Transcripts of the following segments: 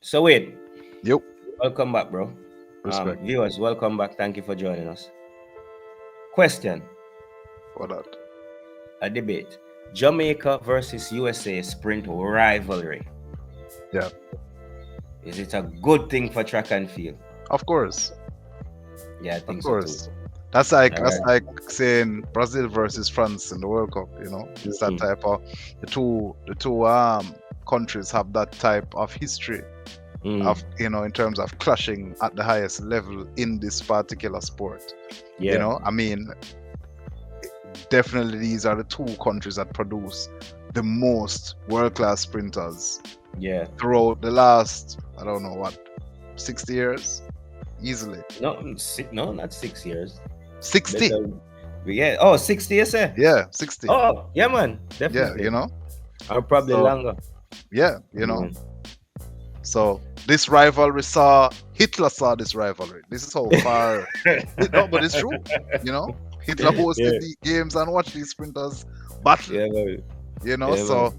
So wait, Yep. welcome back, bro. Respect Viewers, welcome back. Thank you for joining us. Question: for that. a debate. Jamaica versus USA sprint rivalry. Yeah. Is it a good thing for track and field? Of course. Yeah, I Of think so too. course. That's like All that's right. like saying Brazil versus France in the World Cup, you know? It's that Mhm. type of the two countries have that type of history Mm. of in terms of clashing at the highest level in this particular sport. Yeah, I mean, definitely these are the two countries that produce the most world class sprinters yeah. throughout the last, I don't know what, 60 years? Easily. No, no, not 6 years. 60. Better. Yeah. Oh, 60 years, eh? Yeah, 60. Oh, yeah, man. Yeah, Definitely. Or probably So, longer. yeah, Mm. So this rivalry saw, Hitler saw this rivalry. This is how far, no, but it's true, you know? Hitler hosted Yeah. the games and watched these sprinters battle, Yeah, man. Yeah, man. So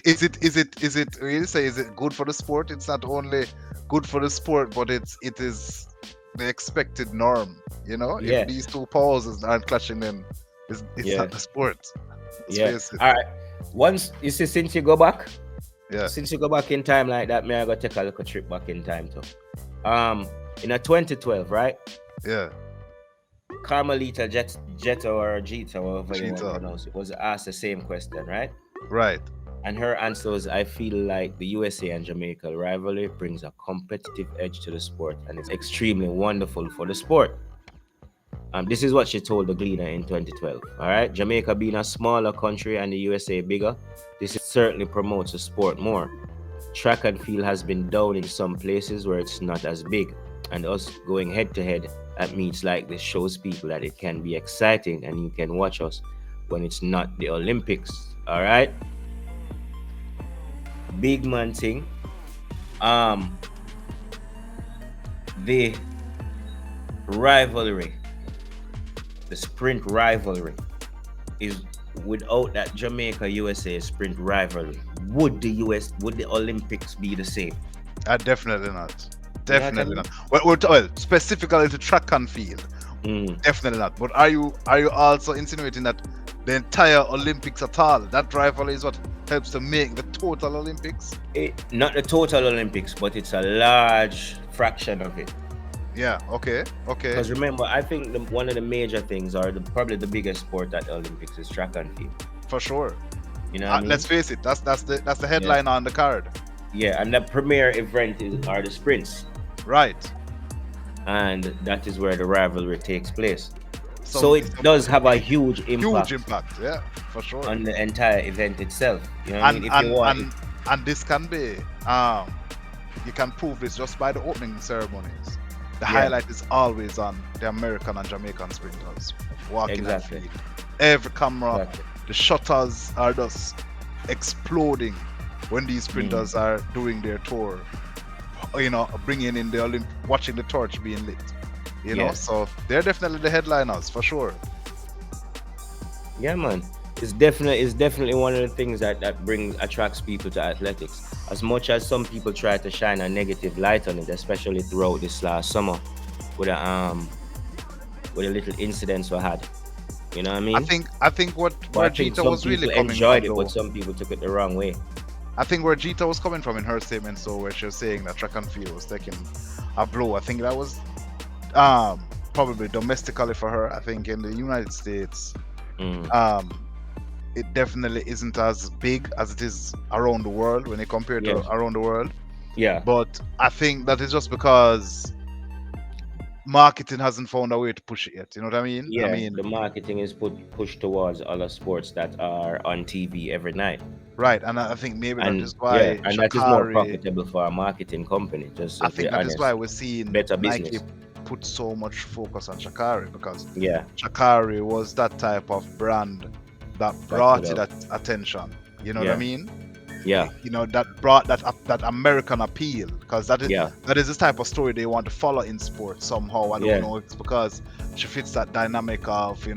is it really say, is it good for the sport? It's not only good for the sport, but it is the expected norm, if Yeah. these two powers aren't clashing, then it's Yeah. not the sport. Let's Yeah. face it. All right. Once you see, Yeah, since you go back in time like that, me I go take a little trip back in time too. In a 2012, right? yeah. Carmelita Jetta or Jita, however you want to Cheetah. pronounce it, was asked the same question, right? Right. And her answer was, I feel like the USA and Jamaica rivalry brings a competitive edge to the sport and it's extremely wonderful for the sport. This is what she told the Gleaner in 2012. All right, Jamaica being a smaller country and the USA bigger, this certainly promotes the sport more. Track and field has been down in some places where it's not as big, and us going head to head at meets like this shows people that it can be exciting and you can watch us when it's not the Olympics. All right, big man thing. Um, the rivalry, the sprint rivalry, is without that Jamaica USA sprint rivalry, would the Olympics be the same? Definitely not. You know what I Definitely mean? not. Well, specifically to track and field, Mm. definitely not. But are you also insinuating that the entire Olympics at all, that rivalry is what helps to make the total Olympics? Not the total Olympics, but it's a large fraction of it. Yeah. Okay. Okay. Because remember, I think one of the major things, or probably the biggest sport at the Olympics, is track and field. For sure. You know what I Let's mean? face it. That's the Yeah. headline on the card. Yeah, and the premier event are the sprints, Right. and that is where the rivalry takes place. So Some, it some does have a huge huge impact impact. Yeah. For sure. on the entire event itself. You know what I And mean? If you and want, and and this can be you can prove this just by the opening ceremonies. The yeah, highlight is always on the American and Jamaican sprinters walking that exactly, field. Every camera, exactly. the shutters are just exploding when these Mm. sprinters are doing their tour. Bringing in the watching the torch being lit. Yeah, So they're definitely the headliners for sure. yeah, man. It's definitely one of the things that brings attracts people to athletics. As much as some people try to shine a negative light on it, especially throughout this last summer, with a little incidents we had. You know what I I mean? think I think what But I where think Jeter some was really people coming enjoyed from it, but though. some people took it the wrong way. I think where Jeter was coming from in her statement, so where she was saying that track and field was taking a blow. I think that was probably domestically for her. I think in the United States, Mm. um, it definitely isn't as big as it is around the world when you compare to Yes. around the world. Yeah. But I think that is just because marketing hasn't found a way to push it yet. You know what I mean? I Yeah, mean, the marketing is pushed towards other sports that are on TV every night, right? And I think maybe that and is yeah, why and that is more Sha'Carri. profitable for a marketing company. Just I to be think that is why honest, we're seeing better Nike business. put so much focus on Sha'Carri, because Yeah, Sha'Carri was that type of brand that back it brought it up. that attention. You know what I Yeah, mean? yeah, That brought that American appeal, because yeah, that is the type of story they want to follow in sports somehow. I don't yeah, know. It's because she fits that dynamic of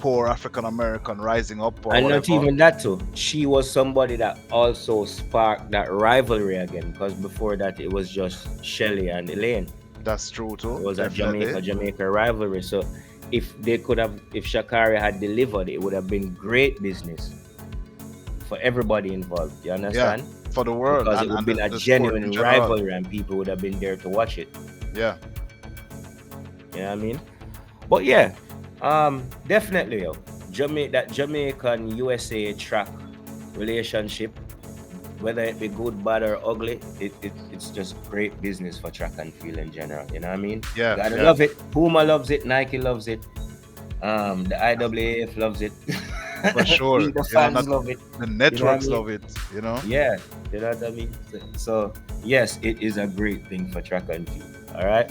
poor African American rising up or And not whatever. even that too. She was somebody that also sparked that rivalry again, because before that it was just Shelly and Elaine. That's true It too, was a definitely. Jamaica rivalry. So if Sha'Carri had delivered, it would have been great business for everybody involved. You Yeah, understand? for the world Because it would have and been a the sport in genuine general. rivalry and people would have been there to watch it. Yeah, You know what I mean? But yeah, definitely, yo. That Jamaican USA track relationship, whether it be good, bad, or ugly, it's just great business for track and field in general. You know what I mean? yeah, Gotta yeah, love it. Puma loves it. Nike loves it. The IAAF loves it. for We sure. the You know, fans not love it. the You know what I networks mean? love it. You know. Yeah, you know what I mean. So yes, it is a great thing for track and field. All right.